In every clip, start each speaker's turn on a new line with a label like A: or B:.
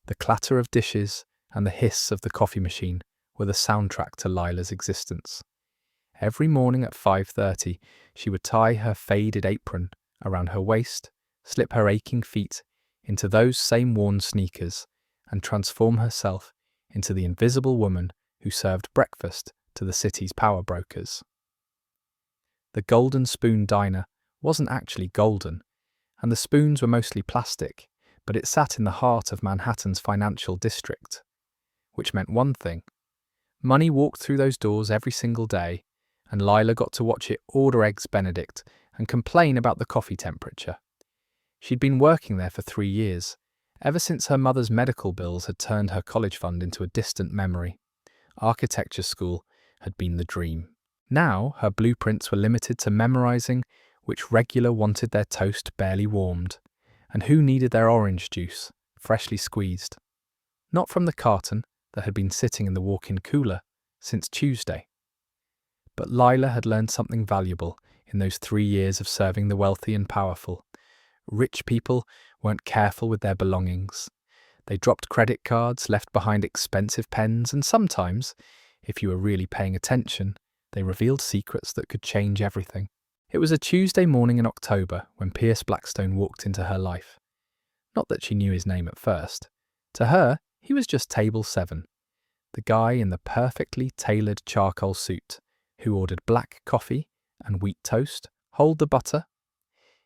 A: The clatter of dishes and the hiss of the coffee machine were the soundtrack to Lila's existence. Every morning at 5:30, she would tie her faded apron around her waist, slip her aching feet into those same worn sneakers, and transform herself into the invisible woman who served breakfast to the city's power brokers. The Golden Spoon Diner wasn't actually golden, and the spoons were mostly plastic, but it sat in the heart of Manhattan's financial district, which meant one thing. Money walked through those doors every single day, and Lila got to watch it order eggs Benedict and complain about the coffee temperature. She'd been working there for 3 years, ever since her mother's medical bills had turned her college fund into a distant memory. Architecture school had been the dream. Now her blueprints were limited to memorizing which regular wanted their toast barely warmed, and who needed their orange juice, freshly squeezed. Not from the carton that had been sitting in the walk-in cooler since Tuesday. But Lila had learned something valuable in those 3 years of serving the wealthy and powerful. Rich people weren't careful with their belongings. They dropped credit cards, left behind expensive pens, and sometimes, if you were really paying attention, they revealed secrets that could change everything. It was a Tuesday morning in October when Pierce Blackstone walked into her life. Not that she knew his name at first. To her, he was just Table 7, the guy in the perfectly tailored charcoal suit who ordered black coffee and wheat toast, hold the butter.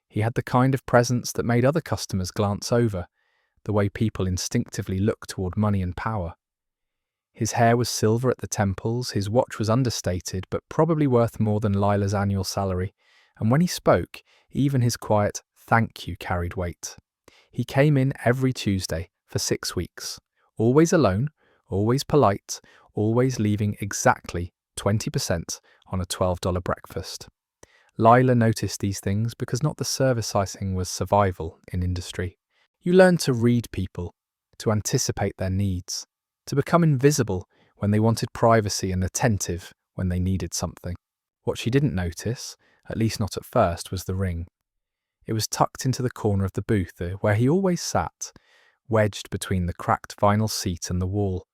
A: He had the kind of presence that made other customers glance over, the way people instinctively look toward money and power. His hair was silver at the temples, his watch was understated but probably worth more than Lila's annual salary, and when he spoke, even his quiet "thank you" carried weight. He came in every Tuesday for 6 weeks, always alone, always polite, always leaving exactly 20% on a $12 breakfast. Lila noticed these things because not the service icing was survival in industry. You learned to read people, to anticipate their needs, to become invisible when they wanted privacy and attentive when they needed something. What she didn't notice, at least not at first, was the ring. It was tucked into the corner of the booth where he always sat, wedged between the cracked vinyl seat and the wall.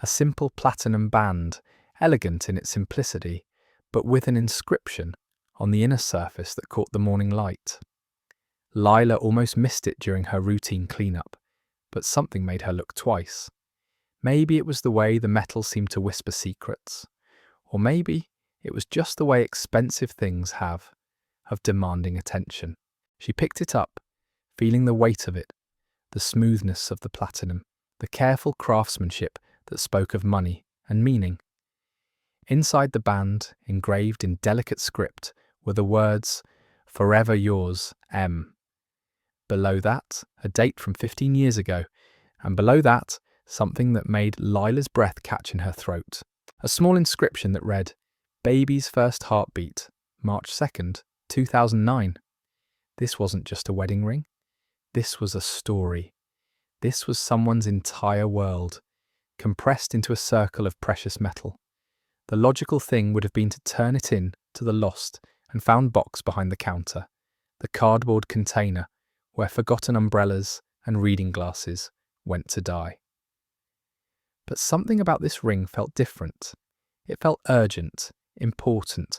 A: A simple platinum band, elegant in its simplicity, but with an inscription on the inner surface that caught the morning light. Lila almost missed it during her routine cleanup, but something made her look twice. Maybe it was the way the metal seemed to whisper secrets, or maybe it was just the way expensive things have of demanding attention. She picked it up, feeling the weight of it, the smoothness of the platinum, the careful craftsmanship that spoke of money and meaning. Inside the band, engraved in delicate script, were the words, "Forever yours, M." Below that, a date from 15 years ago, and below that, something that made Lila's breath catch in her throat. A small inscription that read, "Baby's first heartbeat, March 2nd, 2009. This wasn't just a wedding ring. This was a story. This was someone's entire world, compressed into a circle of precious metal. The logical thing would have been to turn it in to the lost and found box behind the counter, the cardboard container where forgotten umbrellas and reading glasses went to die. But something about this ring felt different. It felt urgent, important,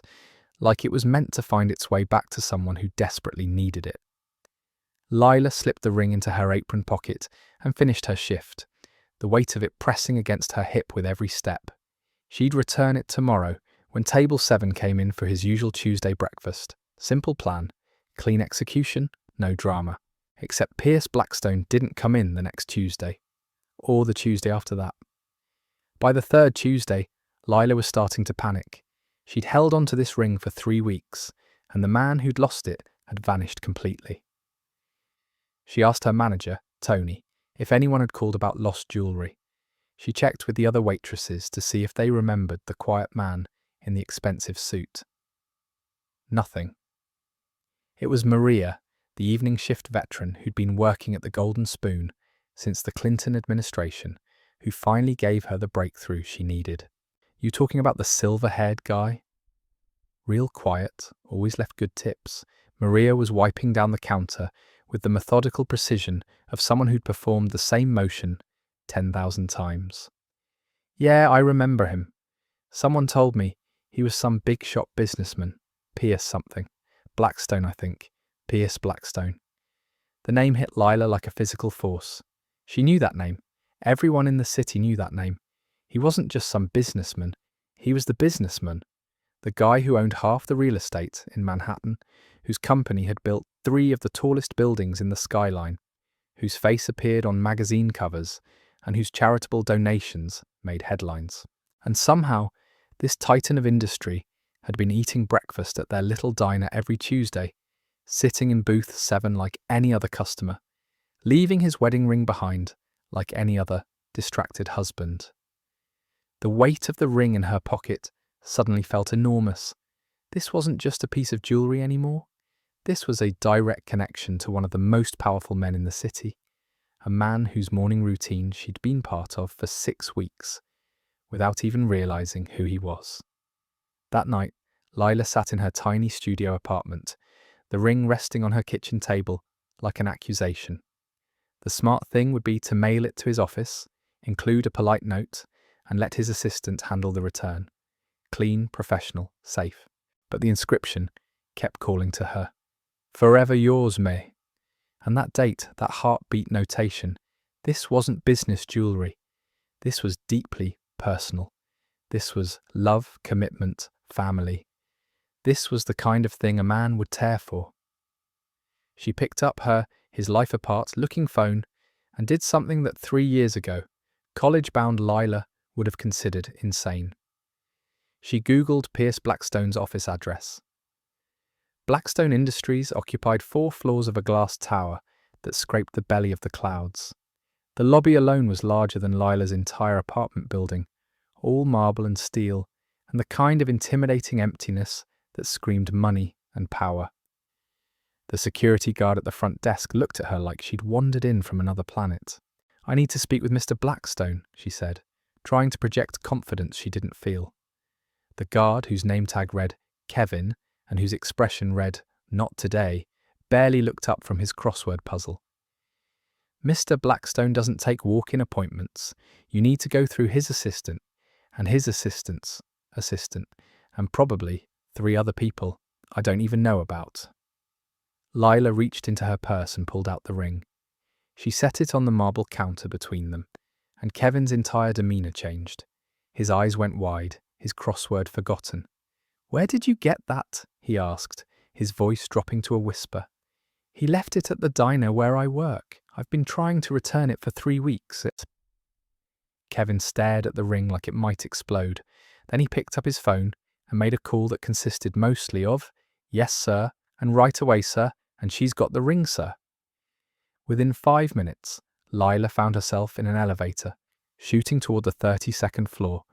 A: like it was meant to find its way back to someone who desperately needed it. Lila slipped the ring into her apron pocket and finished her shift, the weight of it pressing against her hip with every step. She'd return it tomorrow when Table 7 came in for his usual Tuesday breakfast. Simple plan, clean execution, no drama. Except Pierce Blackstone didn't come in the next Tuesday, or the Tuesday after that. By the 3rd Tuesday, Lila was starting to panic. She'd held on to this ring for 3 weeks, and the man who'd lost it had vanished completely. She asked her manager, Tony, if anyone had called about lost jewellery. She checked with the other waitresses to see if they remembered the quiet man in the expensive suit. Nothing. It was Maria, the evening shift veteran who'd been working at the Golden Spoon since the Clinton administration, who finally gave her the breakthrough she needed. You talking about the silver-haired guy? Real quiet, always left good tips. Maria was wiping down the counter with the methodical precision of someone who'd performed the same motion 10,000 times. Yeah, I remember him. Someone told me he was some big shot businessman. Pierce something. Blackstone, I think. Pierce Blackstone. The name hit Lila like a physical force. She knew that name. Everyone in the city knew that name. He wasn't just some businessman. He was the businessman. The guy who owned half the real estate in Manhattan, whose company had built 3 of the tallest buildings in the skyline, whose face appeared on magazine covers, and whose charitable donations made headlines. And somehow, this titan of industry had been eating breakfast at their little diner every Tuesday, sitting in booth 7 like any other customer, leaving his wedding ring behind like any other distracted husband. The weight of the ring in her pocket suddenly felt enormous. This wasn't just a piece of jewellery anymore. This was a direct connection to one of the most powerful men in the city, a man whose morning routine she'd been part of for 6 weeks, without even realising who he was. That night, Lila sat in her tiny studio apartment, the ring resting on her kitchen table like an accusation. The smart thing would be to mail it to his office, include a polite note, and let his assistant handle the return. Clean, professional, safe. But the inscription kept calling to her. Forever yours, May. And that date, that heartbeat notation, this wasn't business jewellery. This was deeply personal. This was love, commitment, family. This was the kind of thing a man would tear for. She picked up his life apart looking phone and did something that 3 years ago, college-bound Lila would have considered insane. She Googled Pierce Blackstone's office address. Blackstone Industries occupied 4 floors of a glass tower that scraped the belly of the clouds. The lobby alone was larger than Lila's entire apartment building, all marble and steel, and the kind of intimidating emptiness that screamed money and power. The security guard at the front desk looked at her like she'd wandered in from another planet. "I need to speak with Mr. Blackstone," she said, trying to project confidence she didn't feel. The guard, whose name tag read Kevin and whose expression read "Not today," barely looked up from his crossword puzzle. "Mr. Blackstone doesn't take walk-in appointments. You need to go through his assistant, and his assistant's assistant, and probably 3 other people I don't even know about." Lila reached into her purse and pulled out the ring. She set it on the marble counter between them, and Kevin's entire demeanour changed. His eyes went wide, his crossword forgotten. "Where did you get that?" he asked, his voice dropping to a whisper. "He left it at the diner where I work. I've been trying to return it for 3 weeks." Kevin stared at the ring like it might explode. Then he picked up his phone and made a call that consisted mostly of, "Yes, sir," and "Right away, sir," and "She's got the ring, sir." Within 5 minutes, Lila found herself in an elevator, shooting toward the 32nd floor.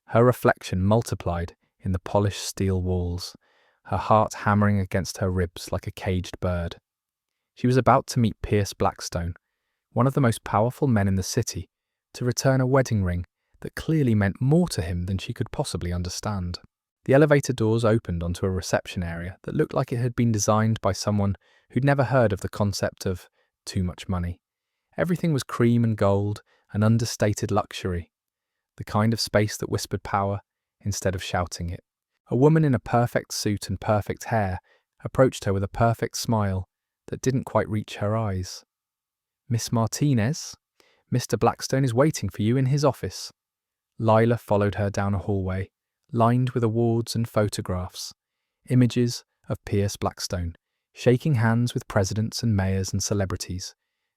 A: Her reflection multiplied in the polished steel walls, her heart hammering against her ribs like a caged bird. She was about to meet Pierce Blackstone, one of the most powerful men in the city, to return a wedding ring that clearly meant more to him than she could possibly understand. The elevator doors opened onto a reception area that looked like it had been designed by someone who'd never heard of the concept of too much money. Everything was cream and gold, an understated luxury, the kind of space that whispered power instead of shouting it. A woman in a perfect suit and perfect hair approached her with a perfect smile that didn't quite reach her eyes. "Miss Martinez, Mr. Blackstone is waiting for you in his office." Lila followed her down a hallway, lined with awards and photographs, images of Pierce Blackstone, shaking hands with presidents and mayors and celebrities,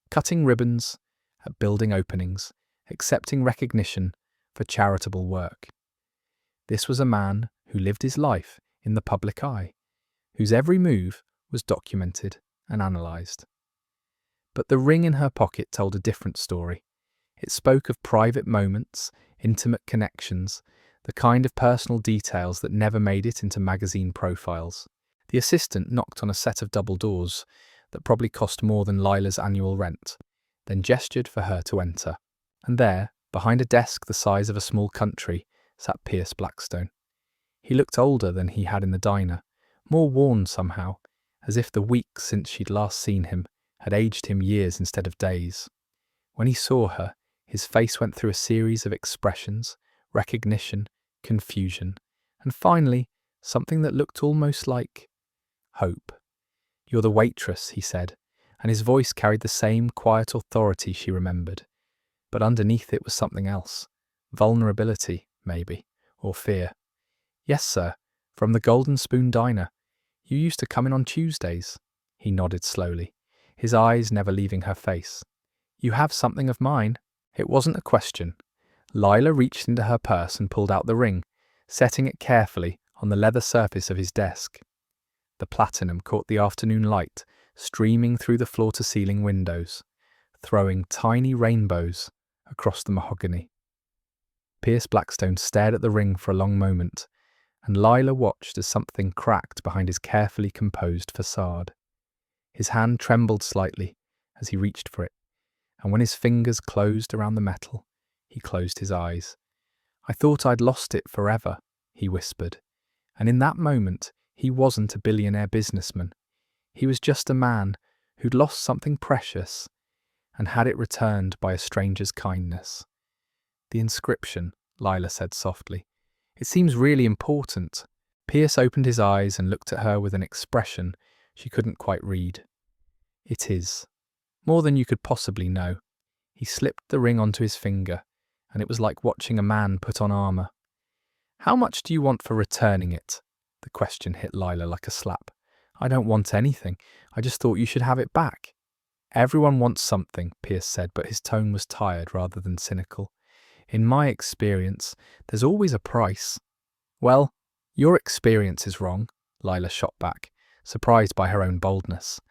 A: cutting ribbons at building openings, accepting recognition for charitable work. This was a man who lived his life in the public eye, whose every move was documented and analysed. But the ring in her pocket told a different story. It spoke of private moments, intimate connections, the kind of personal details that never made it into magazine profiles. The assistant knocked on a set of double doors that probably cost more than Lila's annual rent, then gestured for her to enter. And there, behind a desk the size of a small country, sat Pierce Blackstone. He looked older than he had in the diner, more worn somehow, as if the weeks since she'd last seen him had aged him years instead of days. When he saw her, His face went through a series of expressions, recognition, confusion, and finally, something that looked almost like hope. "You're the waitress," he said, and his voice carried the same quiet authority she remembered. But underneath it was something else. Vulnerability, maybe, or fear. "Yes, sir, from the Golden Spoon Diner. You used to come in on Tuesdays." He nodded slowly, his eyes never leaving her face. "You have something of mine." It wasn't a question. Lila reached into her purse and pulled out the ring, setting it carefully on the leather surface of his desk. The platinum caught the afternoon light, streaming through the floor-to-ceiling windows, throwing tiny rainbows across the mahogany. Pierce Blackstone stared at the ring for a long moment, and Lila watched as something cracked behind his carefully composed facade. His hand trembled slightly as he reached for it, and when his fingers closed around the metal, he closed his eyes. "I thought I'd lost it forever," he whispered, and in that moment, he wasn't a billionaire businessman. He was just a man who'd lost something precious and had it returned by a stranger's kindness. "The inscription," Lila said softly. "It seems really important." Pierce opened his eyes and looked at her with an expression she couldn't quite read. "It is. More than you could possibly know." He slipped the ring onto his finger, and it was like watching a man put on armor. "How much do you want for returning it?" The question hit Lila like a slap. "I don't want anything. I just thought you should have it back." "Everyone wants something," Pierce said, but his tone was tired rather than cynical. "In my experience, there's always a price." "Well, your experience is wrong," Lila shot back, surprised by her own boldness.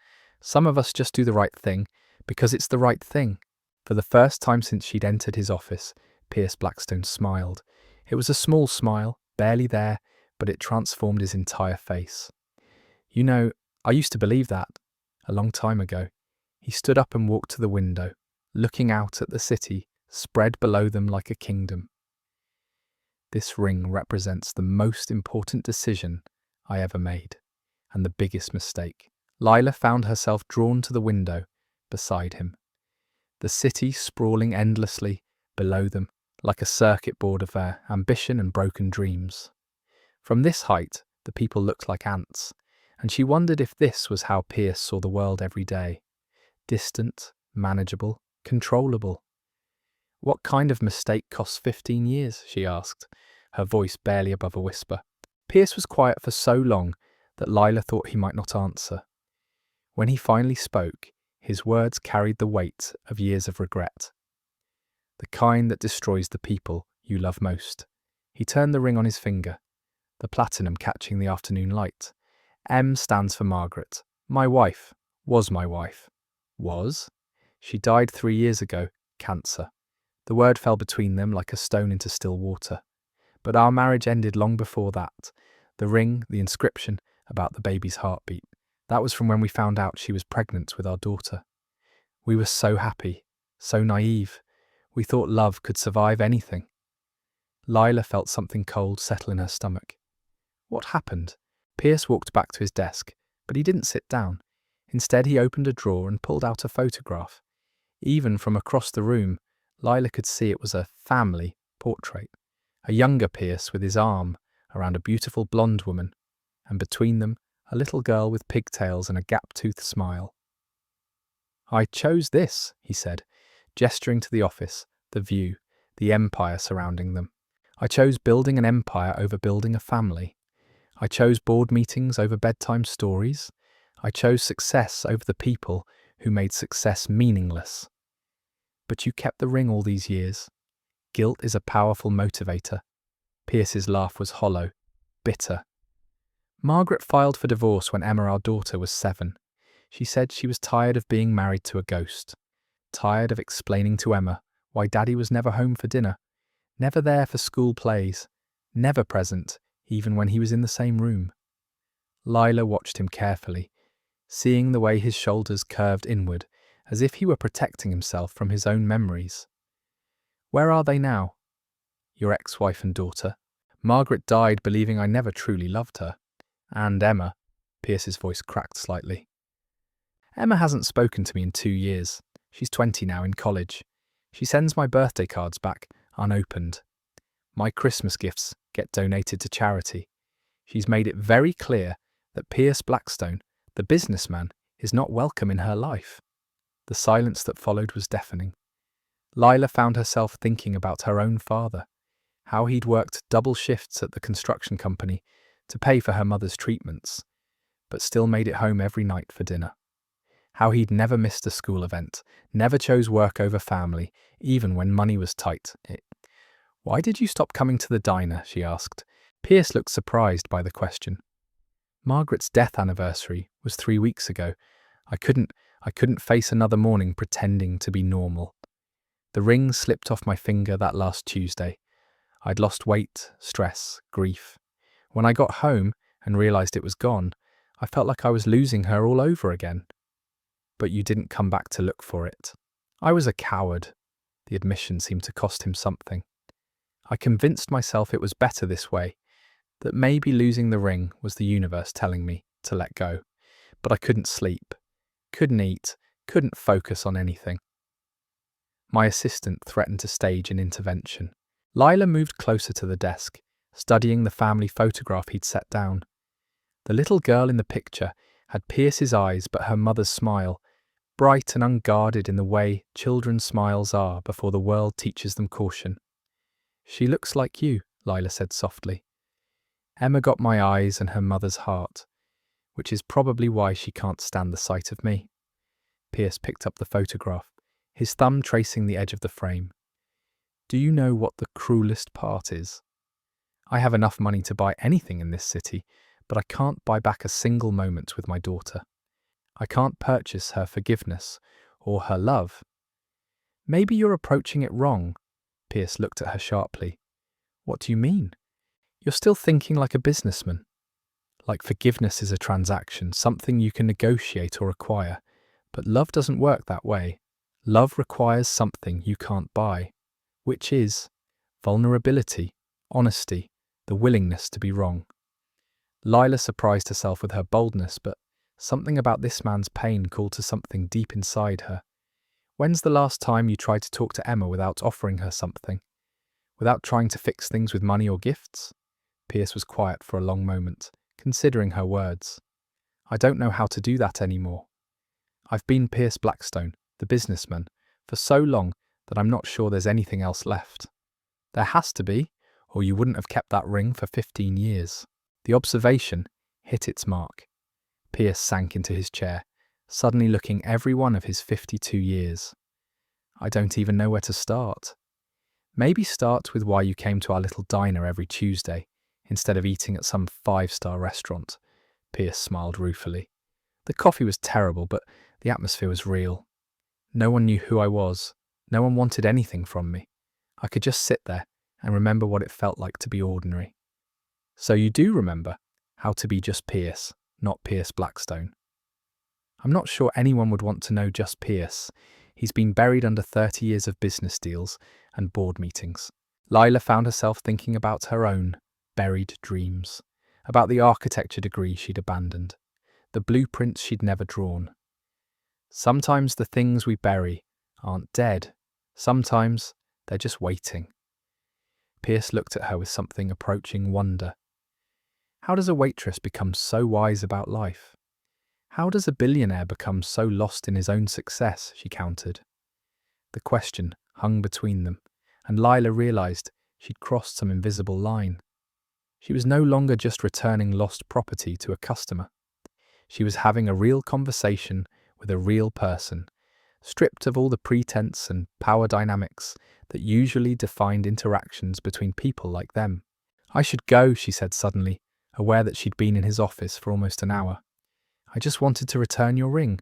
A: "Some of us just do the right thing because it's the right thing." For the first time since she'd entered his office, Pierce Blackstone smiled. It was a small smile, barely there, but it transformed his entire face. "You know, I used to believe that. A long time ago." He stood up and walked to the window, looking out at the city spread below them like a kingdom. "This ring represents the most important decision I ever made, and the biggest mistake." Lila found herself drawn to the window beside him. The city sprawling endlessly below them, like a circuit board of their ambition and broken dreams. From this height, the people looked like ants, and she wondered if this was how Pierce saw the world every day. Distant, manageable, controllable. "What kind of mistake costs 15 years?" she asked, her voice barely above a whisper. Pierce was quiet for so long that Lila thought he might not answer. When he finally spoke, his words carried the weight of years of regret. "The kind that destroys the people you love most." He turned the ring on his finger, the platinum catching the afternoon light. "M stands for Margaret. My wife. Was my wife." "Was?" "She died 3 years ago. Cancer." The word fell between them like a stone into still water. "But our marriage ended long before that. The ring, the inscription, about the baby's heartbeat. That was from when we found out she was pregnant with our daughter. We were so happy, so naive. We thought love could survive anything." Lila felt something cold settle in her stomach. What happened? Pierce walked back to his desk, but he didn't sit down. Instead, he opened a drawer and pulled out a photograph. Even from across the room, Lila could see it was a family portrait. A younger Pierce with his arm around a beautiful blonde woman, and between them, a little girl with pigtails and a gap-toothed smile. "I chose this," he said, gesturing to the office, the view, the empire surrounding them. "I chose building an empire over building a family. I chose board meetings over bedtime stories. I chose success over the people who made success meaningless." "But you kept the ring all these years." "Guilt is a powerful motivator." Pierce's laugh was hollow, bitter. "Margaret filed for divorce when Emma, our daughter, was 7. She said she was tired of being married to a ghost, tired of explaining to Emma why Daddy was never home for dinner, never there for school plays, never present, even when he was in the same room." Lila watched him carefully, seeing the way his shoulders curved inward, as if he were protecting himself from his own memories. "Where are they now?" "Your ex-wife and daughter. Margaret died believing I never truly loved her. And Emma." Pierce's voice cracked slightly. "Emma hasn't spoken to me in 2 years. She's 20 now, in college. She sends my birthday cards back unopened. My Christmas gifts get donated to charity. She's made it very clear that Pierce Blackstone, the businessman, is not welcome in her life. The silence that followed was deafening. Lila found herself thinking about her own father, how he'd worked double shifts at the construction company to pay for her mother's treatments, but still made it home every night for dinner. How he'd never missed a school event, never chose work over family, even when money was tight. "Why did you stop coming to the diner?" she asked. Pierce looked surprised by the question. "Margaret's death anniversary was 3 weeks ago. I couldn't face another morning pretending to be normal. The ring slipped off my finger that last Tuesday. I'd lost weight, stress, grief. When I got home and realized it was gone, I felt like I was losing her all over again. But you didn't come back to look for it." "I was a coward." The admission seemed to cost him something. "I convinced myself it was better this way, that maybe losing the ring was the universe telling me to let go. But I couldn't sleep, couldn't eat, couldn't focus on anything." My assistant threatened to stage an intervention. Lila moved closer to the desk, studying the family photograph he'd set down. The little girl in the picture had Pierce's eyes but her mother's smile, bright and unguarded in the way children's smiles are before the world teaches them caution. "She looks like you," Lila said softly. "Emma got my eyes and her mother's heart, which is probably why she can't stand the sight of me." Pierce picked up the photograph, his thumb tracing the edge of the frame. "Do you know what the cruelest part is? I have enough money to buy anything in this city, but I can't buy back a single moment with my daughter. I can't purchase her forgiveness or her love." "Maybe you're approaching it wrong." Pierce looked at her sharply. "What do you mean?" "You're still thinking like a businessman. Like forgiveness is a transaction, something you can negotiate or acquire. But love doesn't work that way. Love requires something you can't buy, which is vulnerability, honesty, the willingness to be wrong." Lila surprised herself with her boldness, but something about this man's pain called to something deep inside her. "When's the last time you tried to talk to Emma without offering her something? Without trying to fix things with money or gifts?" Pierce was quiet for a long moment, considering her words. "I don't know how to do that anymore. I've been Pierce Blackstone, the businessman, for so long that I'm not sure there's anything else left." "There has to be, or you wouldn't have kept that ring for 15 years. The observation hit its mark. Pierce sank into his chair, suddenly looking every one of his 52 years. "I don't even know where to start." "Maybe start with why you came to our little diner every Tuesday, instead of eating at some 5-star restaurant." Pierce smiled ruefully. "The coffee was terrible, but the atmosphere was real. No one knew who I was. No one wanted anything from me. I could just sit there and remember what it felt like to be ordinary." "So you do remember how to be just Pierce, not Pierce Blackstone?" "I'm not sure anyone would want to know just Pierce. He's been buried under 30 years of business deals and board meetings." Lila found herself thinking about her own buried dreams, about the architecture degree she'd abandoned, the blueprints she'd never drawn. Sometimes the things we bury aren't dead. Sometimes they're just waiting. Pierce looked at her with something approaching wonder. How does a waitress become so wise about life? How does a billionaire become so lost in his own success? She countered. The question hung between them, and Lila realized she'd crossed some invisible line. She was no longer just returning lost property to a customer. She was having a real conversation with a real person, stripped of all the pretense and power dynamics that usually defined interactions between people like them. "I should go," she said suddenly, aware that she'd been in his office for almost an hour. "I just wanted to return your ring."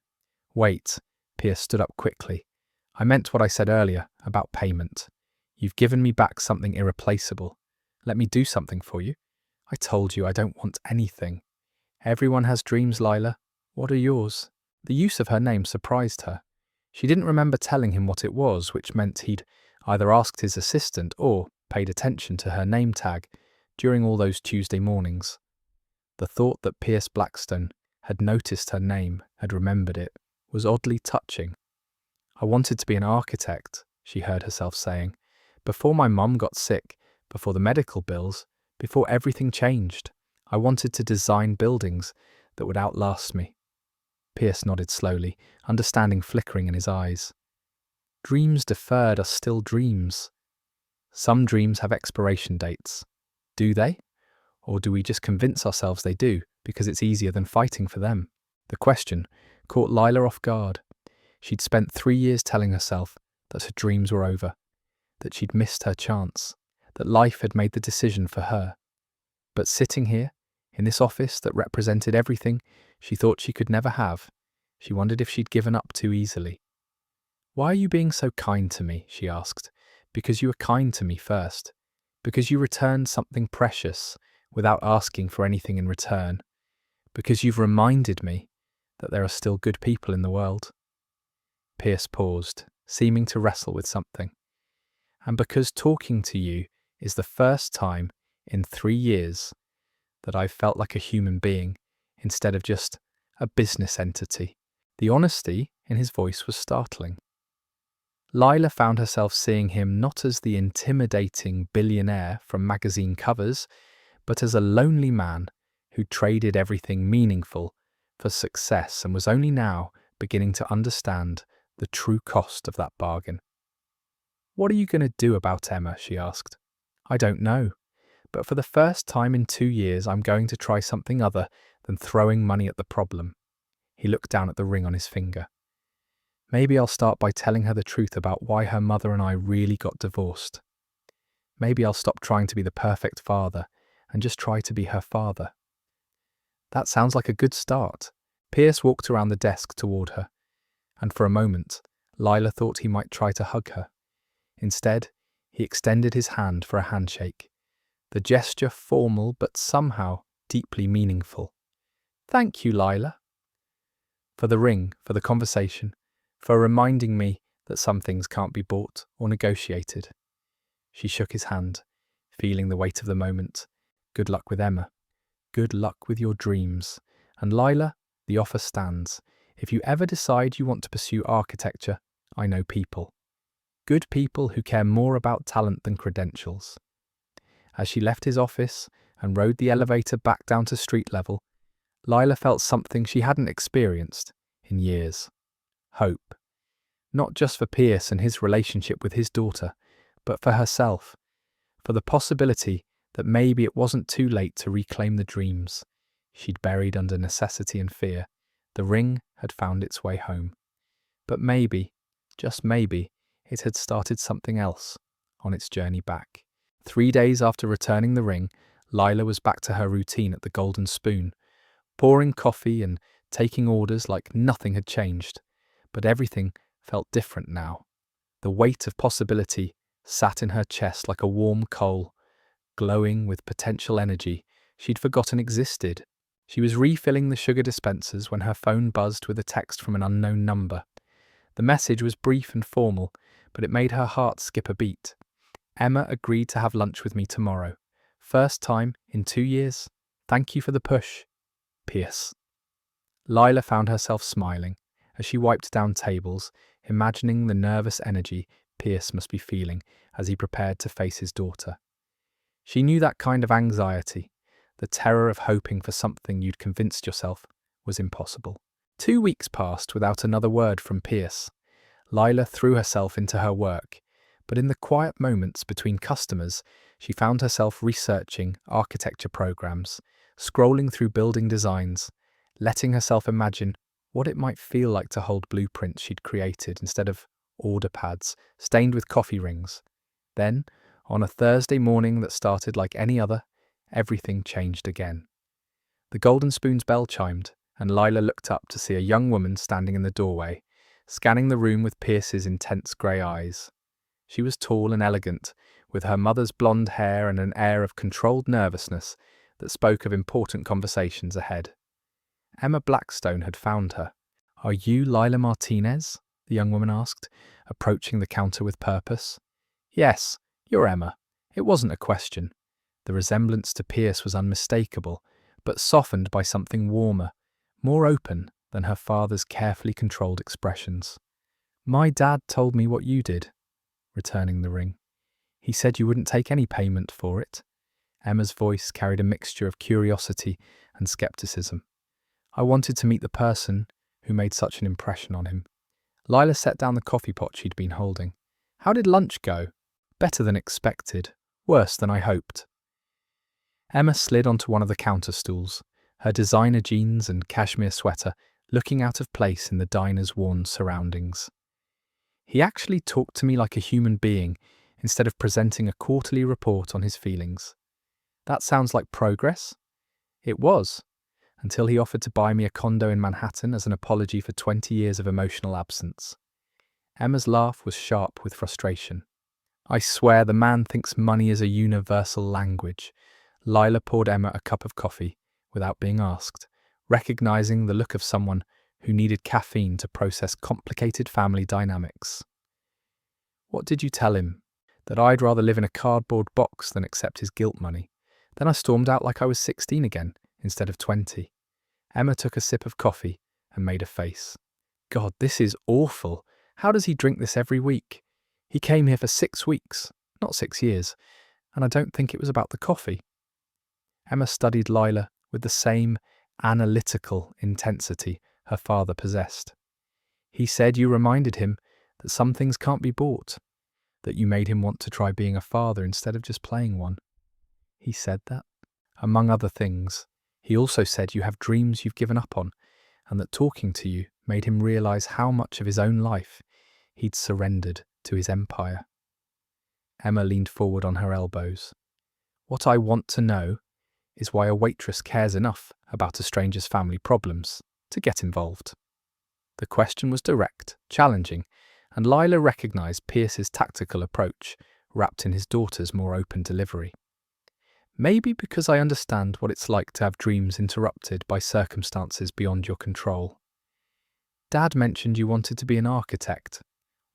A: "Wait," Pierce stood up quickly. "I meant what I said earlier about payment. You've given me back something irreplaceable. Let me do something for you." "I told you I don't want anything." "Everyone has dreams, Lila. What are yours?" The use of her name surprised her. She didn't remember telling him what it was, which meant he'd either asked his assistant or paid attention to her name tag during all those Tuesday mornings. The thought that Pierce Blackstone had noticed her name, had remembered it, was oddly touching. "I wanted to be an architect," she heard herself saying. Before my mum got sick, before the medical bills, before everything changed, I wanted to design buildings that would outlast me. Pierce nodded slowly, understanding flickering in his eyes. Dreams deferred are still dreams. Some dreams have expiration dates. Do they? Or do we just convince ourselves they do because it's easier than fighting for them? The question caught Lila off guard. She'd spent 3 years telling herself that her dreams were over, that she'd missed her chance, that life had made the decision for her. But sitting here, in this office that represented everything she thought she could never have, she wondered if she'd given up too easily. "Why are you being so kind to me?" she asked. "Because you were kind to me first. Because you returned something precious without asking for anything in return. Because you've reminded me that there are still good people in the world." Pierce paused, seeming to wrestle with something. "And because talking to you is the first time in 3 years that I've felt like a human being instead of just a business entity." The honesty in his voice was startling. Lila found herself seeing him not as the intimidating billionaire from magazine covers, but as a lonely man who traded everything meaningful for success and was only now beginning to understand the true cost of that bargain. "What are you going to do about Emma?" she asked. "I don't know, but for the first time in 2 years I'm going to try something other than throwing money at the problem." He looked down at the ring on his finger. "Maybe I'll start by telling her the truth about why her mother and I really got divorced. Maybe I'll stop trying to be the perfect father and just try to be her father." "That sounds like a good start." Pierce walked around the desk toward her, and for a moment, Lila thought he might try to hug her. Instead, he extended his hand for a handshake, the gesture formal but somehow deeply meaningful. "Thank you, Lila." "For the ring, for the conversation, for reminding me that some things can't be bought or negotiated." She shook his hand, feeling the weight of the moment. "Good luck with Emma. Good luck with your dreams. And Lila, the offer stands. If you ever decide you want to pursue architecture, I know people. Good people who care more about talent than credentials." As she left his office and rode the elevator back down to street level, Lila felt something she hadn't experienced in years. Hope. Not just for Pierce and his relationship with his daughter, but for herself. For the possibility that maybe it wasn't too late to reclaim the dreams she'd buried under necessity and fear. The ring had found its way home. But maybe, just maybe, it had started something else on its journey back. 3 days after returning the ring, Lila was back to her routine at the Golden Spoon, pouring coffee and taking orders like nothing had changed. But everything felt different now. The weight of possibility sat in her chest like a warm coal, glowing with potential energy she'd forgotten existed. She was refilling the sugar dispensers when her phone buzzed with a text from an unknown number. The message was brief and formal, but it made her heart skip a beat. "Emma agreed to have lunch with me tomorrow. First time in 2 years. Thank you for the push. Pierce." Lila found herself smiling as she wiped down tables, imagining the nervous energy Pierce must be feeling as he prepared to face his daughter. She knew that kind of anxiety, the terror of hoping for something you'd convinced yourself was impossible. 2 weeks passed without another word from Pierce. Lila threw herself into her work, but in the quiet moments between customers, she found herself researching architecture programs, scrolling through building designs, letting herself imagine what it might feel like to hold blueprints she'd created instead of order pads stained with coffee rings. Then, on a Thursday morning that started like any other, everything changed again. The Golden Spoon's bell chimed, and Lila looked up to see a young woman standing in the doorway, scanning the room with Pierce's intense grey eyes. She was tall and elegant, with her mother's blonde hair and an air of controlled nervousness that spoke of important conversations ahead. Emma Blackstone had found her. "Are you Lila Martinez?" the young woman asked, approaching the counter with purpose. "Yes, you're Emma." It wasn't a question. The resemblance to Pierce was unmistakable, but softened by something warmer, more open than her father's carefully controlled expressions. "My dad told me what you did." returning the ring. He said you wouldn't take any payment for it. Emma's voice carried a mixture of curiosity and skepticism. I wanted to meet the person who made such an impression on him. Lila set down the coffee pot she'd been holding. How did lunch go? Better than expected. Worse than I hoped. Emma slid onto one of the counter stools, her designer jeans and cashmere sweater looking out of place in the diner's worn surroundings. He actually talked to me like a human being instead of presenting a quarterly report on his feelings. That sounds like progress? It was, until he offered to buy me a condo in Manhattan as an apology for 20 years of emotional absence. Emma's laugh was sharp with frustration. I swear the man thinks money is a universal language. Lila poured Emma a cup of coffee without being asked, recognizing the look of someone who needed caffeine to process complicated family dynamics. What did you tell him? That I'd rather live in a cardboard box than accept his guilt money. Then I stormed out like I was 16 again, instead of 20. Emma took a sip of coffee and made a face. God, this is awful. How does he drink this every week? He came here for 6 weeks, not 6 years, and I don't think it was about the coffee. Emma studied Lila with the same analytical intensity her father possessed. He said you reminded him that some things can't be bought, that you made him want to try being a father instead of just playing one. He said that. Among other things, he also said you have dreams you've given up on, and that talking to you made him realize how much of his own life he'd surrendered to his empire. Emma leaned forward on her elbows. What I want to know is why a waitress cares enough about a stranger's family problems to get involved. The question was direct, challenging, and Lila recognized Pierce's tactical approach wrapped in his daughter's more open delivery. Maybe because I understand what it's like to have dreams interrupted by circumstances beyond your control. Dad mentioned you wanted to be an architect.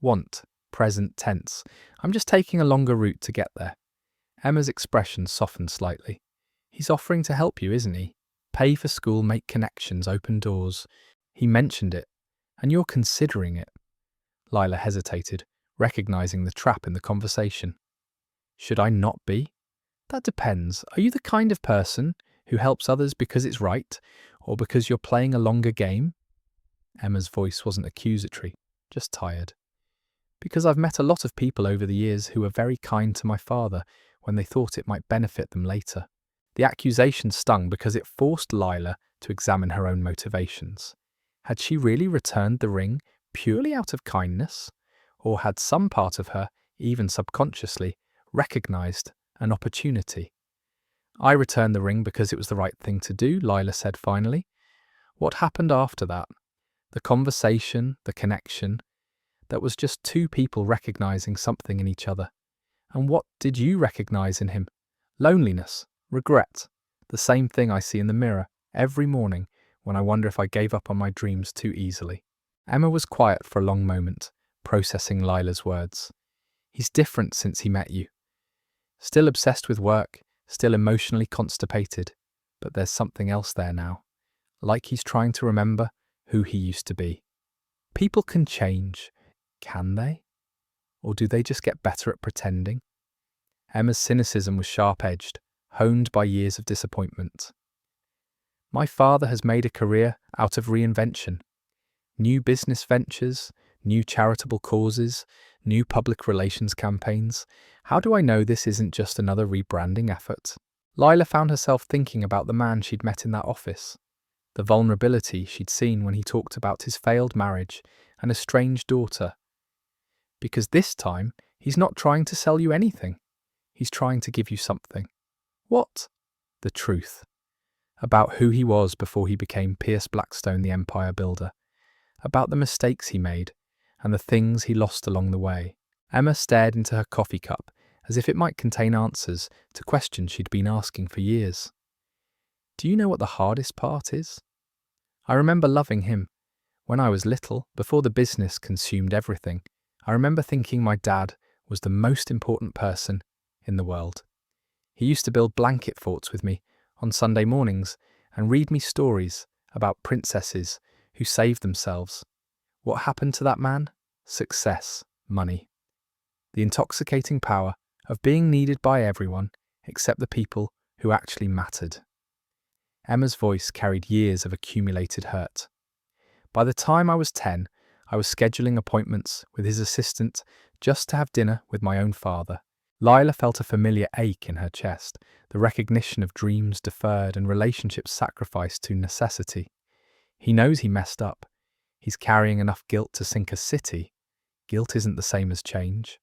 A: Want, present tense. I'm just taking a longer route to get there. Emma's expression softened slightly. He's offering to help you, isn't he? Pay for school, make connections, open doors. He mentioned it, and you're considering it. Lila hesitated, recognizing the trap in the conversation. Should I not be? That depends. Are you the kind of person who helps others because it's right, or because you're playing a longer game? Emma's voice wasn't accusatory, just tired. Because I've met a lot of people over the years who were very kind to my father when they thought it might benefit them later. The accusation stung because it forced Lila to examine her own motivations. Had she really returned the ring purely out of kindness, or had some part of her, even subconsciously, recognized an opportunity? I returned the ring because it was the right thing to do, Lila said finally. What happened after that? The conversation, the connection, that was just two people recognizing something in each other. And what did you recognize in him? Loneliness, regret, the same thing I see in the mirror every morning when I wonder if I gave up on my dreams too easily. Emma was quiet for a long moment, processing Lila's words. He's different since he met you. Still obsessed with work, still emotionally constipated, but there's something else there now. Like he's trying to remember who he used to be. People can change, can they? Or do they just get better at pretending? Emma's cynicism was sharp-edged, honed by years of disappointment. My father has made a career out of reinvention. New business ventures, new charitable causes, new public relations campaigns. How do I know this isn't just another rebranding effort? Lila found herself thinking about the man she'd met in that office, the vulnerability she'd seen when he talked about his failed marriage and estranged daughter. Because this time, he's not trying to sell you anything. He's trying to give you something. What? The truth. About who he was before he became Pierce Blackstone, the empire builder. About the mistakes he made and the things he lost along the way. Emma stared into her coffee cup as if it might contain answers to questions she'd been asking for years. Do you know what the hardest part is? I remember loving him. When I was little, before the business consumed everything, I remember thinking my dad was the most important person in the world. He used to build blanket forts with me on Sunday mornings and read me stories about princesses who saved themselves. What happened to that man? Success, money. the intoxicating power of being needed by everyone except the people who actually mattered. Emma's voice carried years of accumulated hurt. By the time I was 10, I was scheduling appointments with his assistant just to have dinner with my own father. Lila felt a familiar ache in her chest, the recognition of dreams deferred and relationships sacrificed to necessity. He knows he messed up. He's carrying enough guilt to sink a city. Guilt isn't the same as change.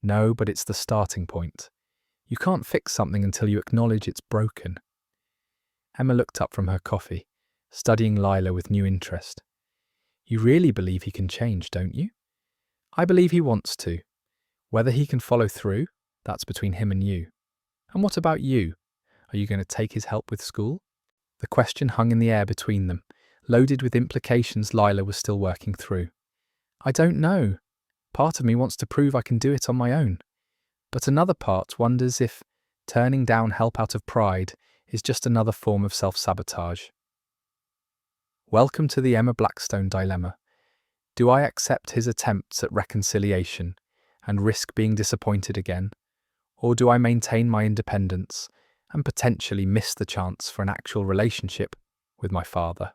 A: No, but it's the starting point. You can't fix something until you acknowledge it's broken. Emma looked up from her coffee, studying Lila with new interest. You really believe he can change, don't you? I believe he wants to. Whether he can follow through, that's between him and you. And what about you? Are you going to take his help with school? The question hung in the air between them, loaded with implications Lila was still working through. I don't know. Part of me wants to prove I can do it on my own. But another part wonders if turning down help out of pride is just another form of self-sabotage. Welcome to the Emma Blackstone dilemma. Do I accept his attempts at reconciliation and risk being disappointed again? Or do I maintain my independence and potentially miss the chance for an actual relationship with my father?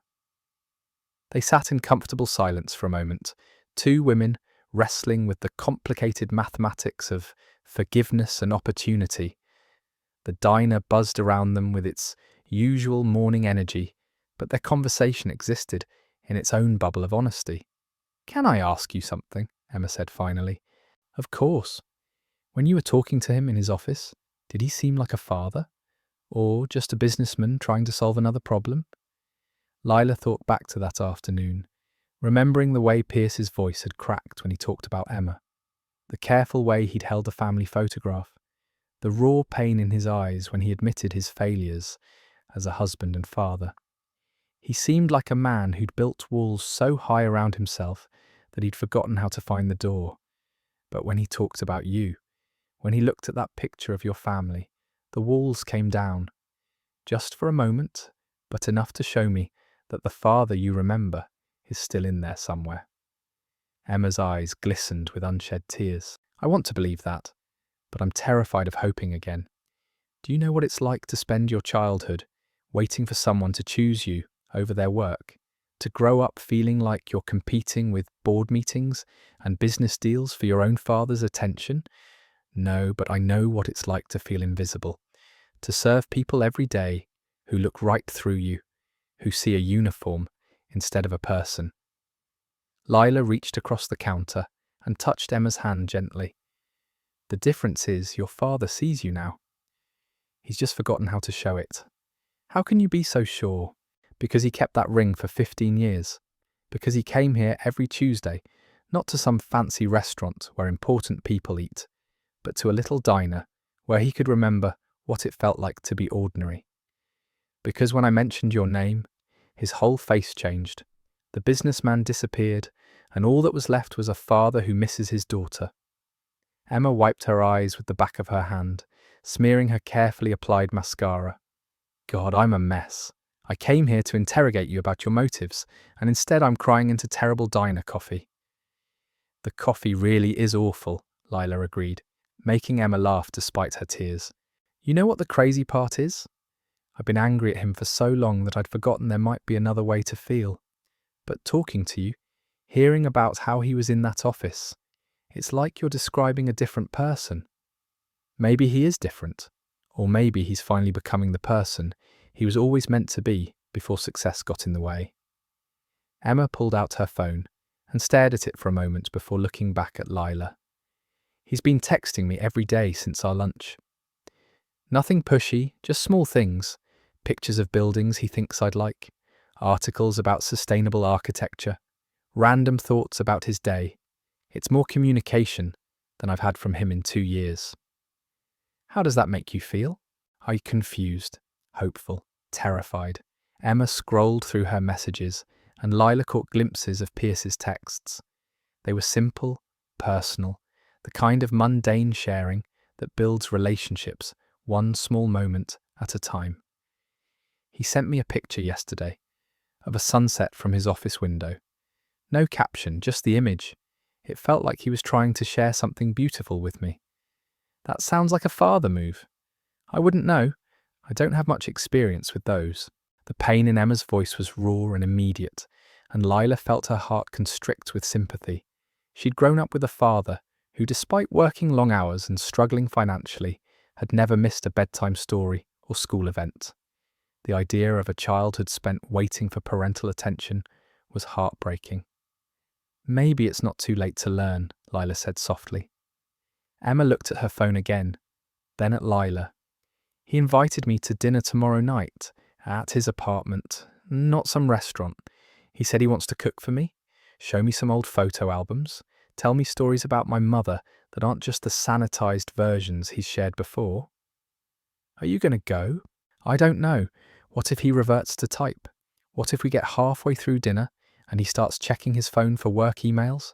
A: They sat in comfortable silence for a moment, two women wrestling with the complicated mathematics of forgiveness and opportunity. The diner buzzed around them with its usual morning energy, but their conversation existed in its own bubble of honesty. Can I ask you something? Emma said finally. Of course. When you were talking to him in his office, did he seem like a father? Or just a businessman trying to solve another problem? Lila thought back to that afternoon, remembering the way Pierce's voice had cracked when he talked about Emma, the careful way he'd held a family photograph, the raw pain in his eyes when he admitted his failures as a husband and father. He seemed like a man who'd built walls so high around himself that he'd forgotten how to find the door. But when he talked about you, when he looked at that picture of your family, the walls came down. Just for a moment, but enough to show me that the father you remember is still in there somewhere. Emma's eyes glistened with unshed tears. I want to believe that, but I'm terrified of hoping again. Do you know what it's like to spend your childhood waiting for someone to choose you over their work? To grow up feeling like you're competing with board meetings and business deals for your own father's attention? No, but I know what it's like to feel invisible, to serve people every day who look right through you, who see a uniform instead of a person. Lila reached across the counter and touched Emma's hand gently. The difference is your father sees you now. He's just forgotten how to show it. How can you be so sure? Because he kept that ring for 15 years. Because he came here every Tuesday, not to some fancy restaurant where important people eat, but to a little diner where he could remember what it felt like to be ordinary. Because when I mentioned your name, his whole face changed. The businessman disappeared, and all that was left was a father who misses his daughter. Emma wiped her eyes with the back of her hand, smearing her carefully applied mascara. God, I'm a mess. I came here to interrogate you about your motives, and instead I'm crying into terrible diner coffee. The coffee really is awful, Lila agreed, making Emma laugh despite her tears. You know what the crazy part is? I've been angry at him for so long that I'd forgotten there might be another way to feel. But talking to you, hearing about how he was in that office, it's like you're describing a different person. Maybe he is different, or maybe he's finally becoming the person he was always meant to be before success got in the way. Emma pulled out her phone and stared at it for a moment before looking back at Lila. He's been texting me every day since our lunch. Nothing pushy, just small things. Pictures of buildings he thinks I'd like, articles about sustainable architecture, random thoughts about his day. It's more communication than I've had from him in 2 years. How does that make you feel? Are you confused, hopeful, terrified? Emma scrolled through her messages, and Lila caught glimpses of Pierce's texts. They were simple, personal, the kind of mundane sharing that builds relationships one small moment at a time. He sent me a picture yesterday of a sunset from his office window. No caption, just the image. It felt like he was trying to share something beautiful with me. That sounds like a father move. I wouldn't know. I don't have much experience with those. The pain in Emma's voice was raw and immediate, and Lila felt her heart constrict with sympathy. She'd grown up with a father who, despite working long hours and struggling financially, had never missed a bedtime story or school event. The idea of a childhood spent waiting for parental attention was heartbreaking. Maybe it's not too late to learn, Lila said softly. Emma looked at her phone again, then at Lila. He invited me to dinner tomorrow night, at his apartment, not some restaurant. He said he wants to cook for me, show me some old photo albums, tell me stories about my mother that aren't just the sanitized versions he's shared before. Are you going to go? I don't know. What if he reverts to type? What if we get halfway through dinner and he starts checking his phone for work emails?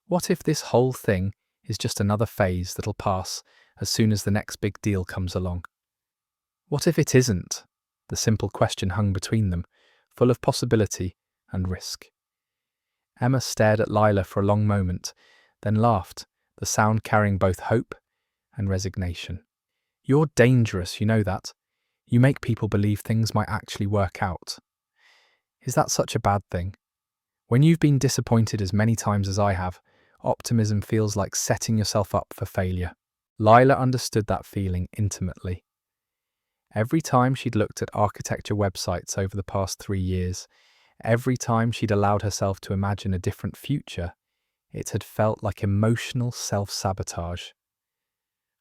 A: What if this whole thing is just another phase that'll pass as soon as the next big deal comes along? What if it isn't? The simple question hung between them, full of possibility and risk. Emma stared at Lila for a long moment, then laughed, the sound carrying both hope and resignation. You're dangerous, you know that. You make people believe things might actually work out. Is that such a bad thing? When you've been disappointed as many times as I have, optimism feels like setting yourself up for failure. Lila understood that feeling intimately. Every time she'd looked at architecture websites over the past 3 years, every time she'd allowed herself to imagine a different future, it had felt like emotional self-sabotage.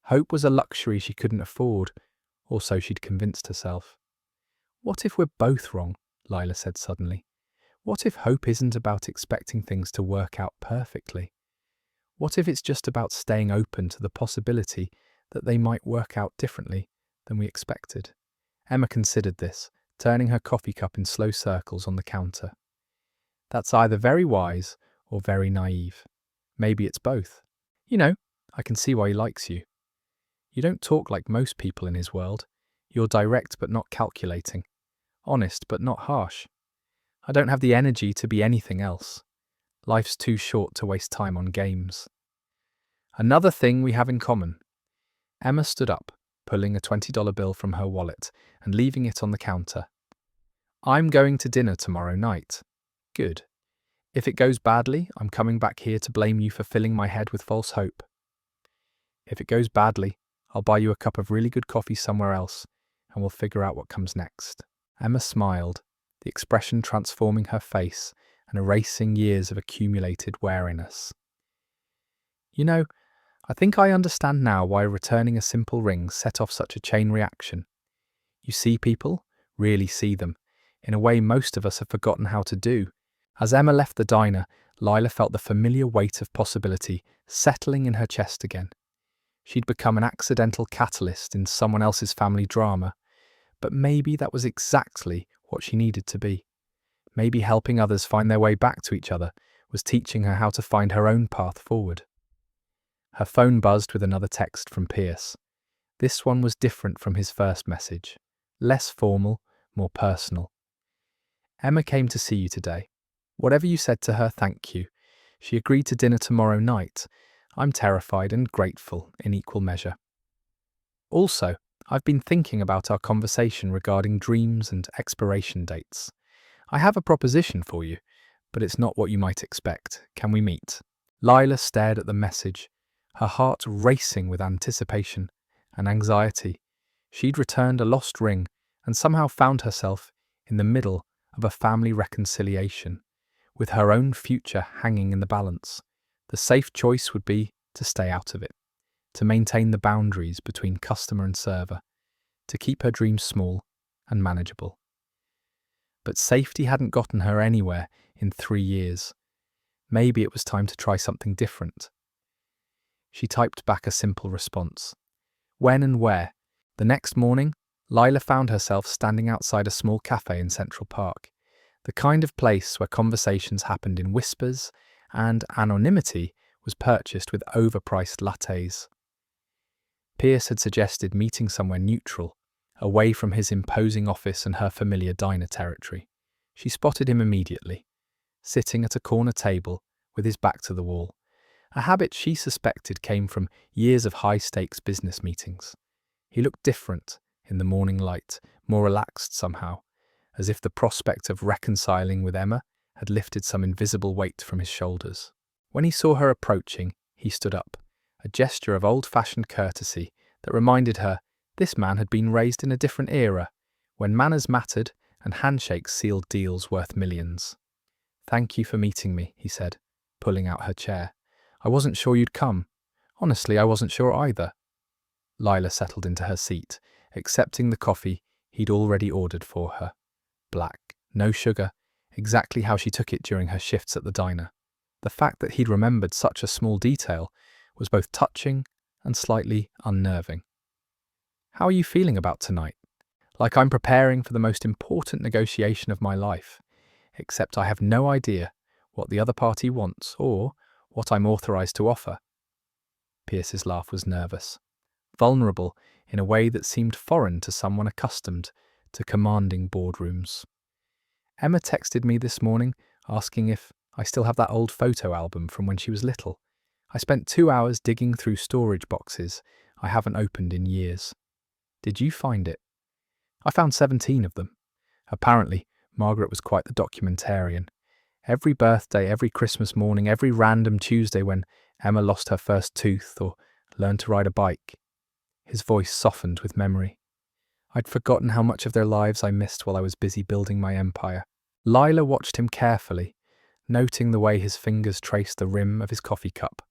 A: Hope was a luxury she couldn't afford, or so she'd convinced herself. What if we're both wrong? Lila said suddenly. What if hope isn't about expecting things to work out perfectly? What if it's just about staying open to the possibility that they might work out differently than we expected? Emma considered this, turning her coffee cup in slow circles on the counter. That's either very wise or very naive. Maybe it's both. You know, I can see why he likes you. You don't talk like most people in his world. You're direct but not calculating. Honest but not harsh. I don't have the energy to be anything else. Life's too short to waste time on games. Another thing we have in common. Emma stood up, pulling a $20 bill from her wallet and leaving it on the counter. I'm going to dinner tomorrow night. Good. If it goes badly, I'm coming back here to blame you for filling my head with false hope. If it goes badly, I'll buy you a cup of really good coffee somewhere else, and we'll figure out what comes next. Emma smiled, the expression transforming her face and erasing years of accumulated wariness. You know, I think I understand now why returning a simple ring set off such a chain reaction. You see people, really see them, in a way most of us have forgotten how to do. As Emma left the diner, Lila felt the familiar weight of possibility settling in her chest again. She'd become an accidental catalyst in someone else's family drama, but maybe that was exactly what she needed to be. Maybe helping others find their way back to each other was teaching her how to find her own path forward. Her phone buzzed with another text from Pierce. This one was different from his first message. Less formal, more personal. Emma came to see you today. Whatever you said to her, thank you. She agreed to dinner tomorrow night. I'm terrified and grateful in equal measure. Also, I've been thinking about our conversation regarding dreams and expiration dates. I have a proposition for you, but it's not what you might expect. Can we meet? Lila stared at the message, her heart racing with anticipation and anxiety. She'd returned a lost ring and somehow found herself in the middle of a family reconciliation, with her own future hanging in the balance. The safe choice would be to stay out of it, to maintain the boundaries between customer and server, to keep her dreams small and manageable. But safety hadn't gotten her anywhere in 3 years. Maybe it was time to try something different. She typed back a simple response. When and where? The next morning, Lila found herself standing outside a small cafe in Central Park, the kind of place where conversations happened in whispers and anonymity was purchased with overpriced lattes. Pierce had suggested meeting somewhere neutral, away from his imposing office and her familiar diner territory. She spotted him immediately, sitting at a corner table with his back to the wall, a habit she suspected came from years of high-stakes business meetings. He looked different in the morning light, more relaxed somehow, as if the prospect of reconciling with Emma had lifted some invisible weight from his shoulders. When he saw her approaching, he stood up, a gesture of old-fashioned courtesy that reminded her this man had been raised in a different era, when manners mattered and handshakes sealed deals worth millions. "Thank you for meeting me," he said, pulling out her chair. "I wasn't sure you'd come. Honestly, I wasn't sure either." Lila settled into her seat, accepting the coffee he'd already ordered for her. Black, no sugar, exactly how she took it during her shifts at the diner. The fact that he'd remembered such a small detail was both touching and slightly unnerving. "How are you feeling about tonight?" "Like I'm preparing for the most important negotiation of my life, except I have no idea what the other party wants or what I'm authorized to offer." Pierce's laugh was nervous, vulnerable in a way that seemed foreign to someone accustomed to commanding boardrooms. "Emma texted me this morning asking if I still have that old photo album from when she was little. I spent 2 hours digging through storage boxes I haven't opened in years. Did you find it?" "I found 17 of them." Apparently, Margaret was quite the documentarian. Every birthday, every Christmas morning, every random Tuesday when Emma lost her first tooth or learned to ride a bike. His voice softened with memory. I'd forgotten how much of their lives I missed while I was busy building my empire. Lila watched him carefully, noting the way his fingers traced the rim of his coffee cup,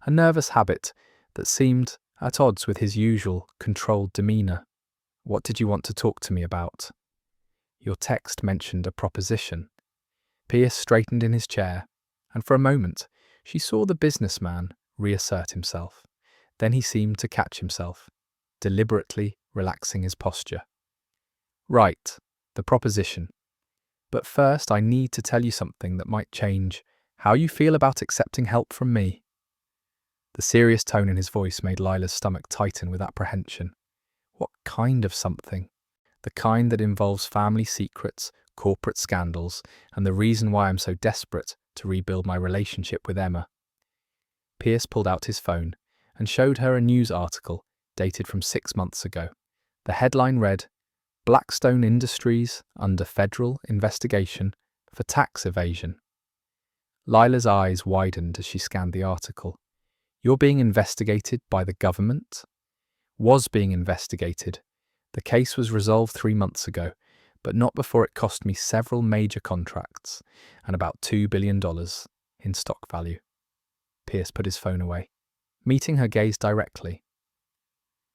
A: a nervous habit that seemed at odds with his usual controlled demeanor. "What did you want to talk to me about?" "Your text mentioned a proposition." Pierce straightened in his chair, and for a moment she saw the businessman reassert himself. Then he seemed to catch himself, deliberately relaxing his posture. "Right, the proposition. But first I need to tell you something that might change how you feel about accepting help from me." The serious tone in his voice made Lila's stomach tighten with apprehension. What kind of something? The kind that involves family secrets, corporate scandals, and the reason why I'm so desperate to rebuild my relationship with Emma. Pierce pulled out his phone and showed her a news article dated from 6 months ago. The headline read, "Blackstone Industries under federal investigation for tax evasion." Lila's eyes widened as she scanned the article. "You're being investigated by the government?" "Was being investigated. The case was resolved 3 months ago, but not before it cost me several major contracts and about $2 billion in stock value." Pierce put his phone away, meeting her gaze directly.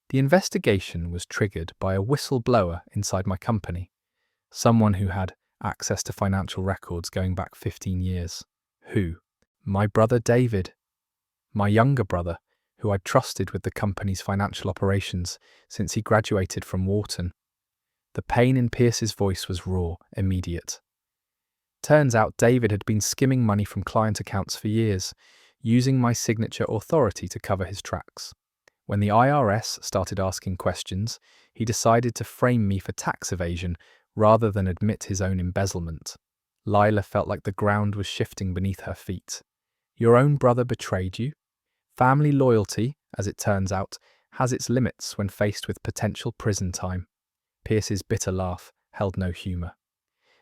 A: "The investigation was triggered by a whistleblower inside my company, someone who had access to financial records going back 15 years. Who? My brother David. My younger brother, who I'd trusted with the company's financial operations since he graduated from Wharton." The pain in Pierce's voice was raw, immediate. "Turns out David had been skimming money from client accounts for years, using my signature authority to cover his tracks. When the IRS started asking questions, he decided to frame me for tax evasion rather than admit his own embezzlement." Lila felt like the ground was shifting beneath her feet. "Your own brother betrayed you? Family loyalty, as it turns out, has its limits when faced with potential prison time." Pierce's bitter laugh held no humour.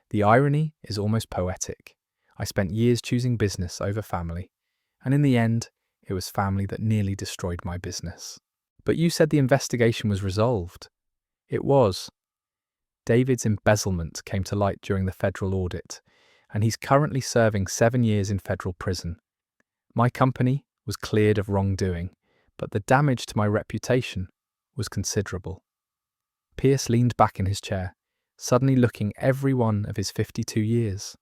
A: "The irony is almost poetic. I spent years choosing business over family, and in the end, it was family that nearly destroyed my business." "But you said the investigation was resolved." "It was. David's embezzlement came to light during the federal audit, and he's currently serving 7 years in federal prison. My company was cleared of wrongdoing, but the damage to my reputation was considerable." Pierce leaned back in his chair, suddenly looking every one of his 52 years.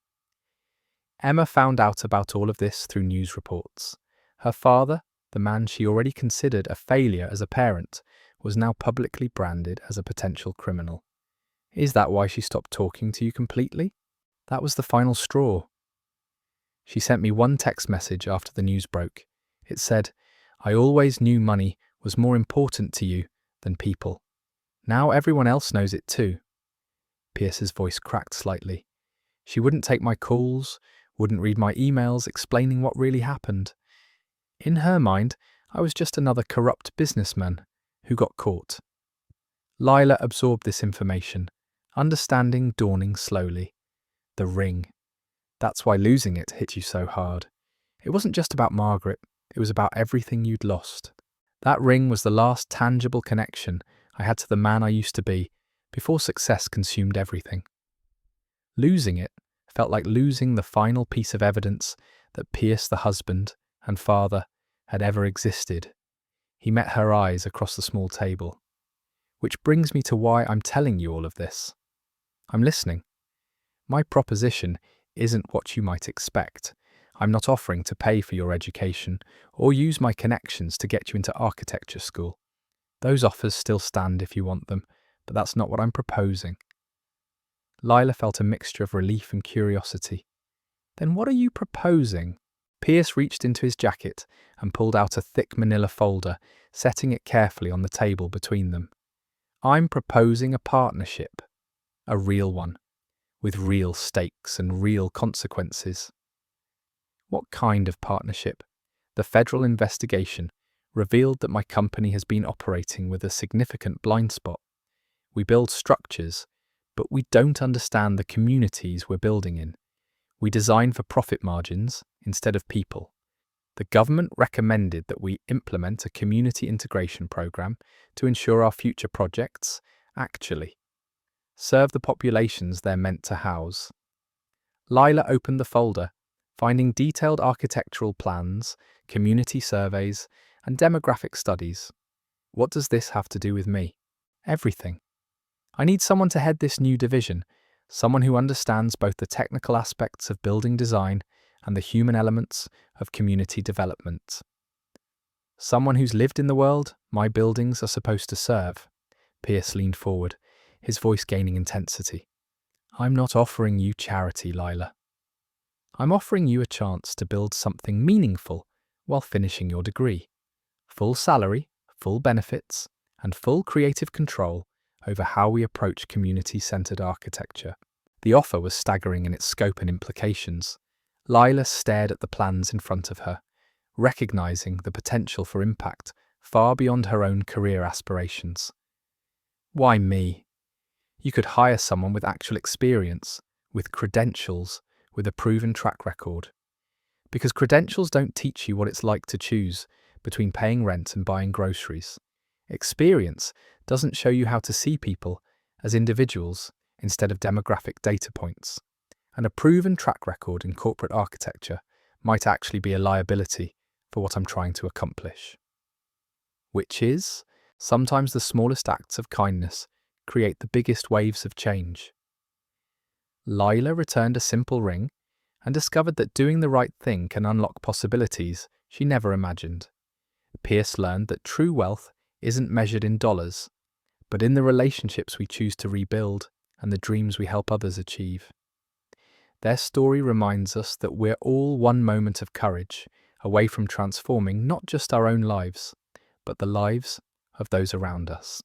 A: Emma found out about all of this through news reports. Her father, the man she already considered a failure as a parent, was now publicly branded as a potential criminal. Is that why she stopped talking to you completely? That was the final straw. She sent me one text message after the news broke. It said, "I always knew money was more important to you than people. Now everyone else knows it too." Pierce's voice cracked slightly. "She wouldn't take my calls, wouldn't read my emails explaining what really happened. In her mind, I was just another corrupt businessman who got caught. Lila absorbed this information, understanding dawning slowly. The ring. That's why losing it hit you so hard. It wasn't just about Margaret, it was about everything you'd lost. That ring was the last tangible connection I had to the man I used to be before success consumed everything. Losing it felt like losing the final piece of evidence that Pierce, the husband and father, had ever existed. He met her eyes across the small table. Which brings me to why I'm telling you all of this. I'm listening. My proposition isn't what you might expect. I'm not offering to pay for your education or use my connections to get you into architecture school. Those offers still stand if you want them, but that's not what I'm proposing. Lila felt a mixture of relief and curiosity. Then what are you proposing? Pierce reached into his jacket and pulled out a thick manila folder, setting it carefully on the table between them. I'm proposing a partnership. A real one. With real stakes and real consequences. What kind of partnership? The federal investigation revealed that my company has been operating with a significant blind spot. We build structures, but we don't understand the communities we're building in. We design for profit margins instead of people. The government recommended that we implement a community integration program to ensure our future projects actually serve the populations they're meant to house. Lila opened the folder, finding detailed architectural plans, community surveys, and demographic studies. What does this have to do with me? Everything. I need someone to head this new division, someone who understands both the technical aspects of building design and the human elements of community development. Someone who's lived in the world my buildings are supposed to serve. Pierce leaned forward, his voice gaining intensity. I'm not offering you charity, Lila. I'm offering you a chance to build something meaningful while finishing your degree. Full salary, full benefits, and full creative control over how we approach community-centered architecture. The offer was staggering in its scope and implications. Lila stared at the plans in front of her, recognizing the potential for impact far beyond her own career aspirations. Why me? You could hire someone with actual experience, with credentials, with a proven track record. Because credentials don't teach you what it's like to choose between paying rent and buying groceries. Experience doesn't show you how to see people as individuals instead of demographic data points. And a proven track record in corporate architecture might actually be a liability for what I'm trying to accomplish. Which is, sometimes the smallest acts of kindness create the biggest waves of change. Lila returned a simple ring and discovered that doing the right thing can unlock possibilities she never imagined. Pierce learned that true wealth isn't measured in dollars, but in the relationships we choose to rebuild and the dreams we help others achieve. Their story reminds us that we're all one moment of courage away from transforming not just our own lives, but the lives of those around us.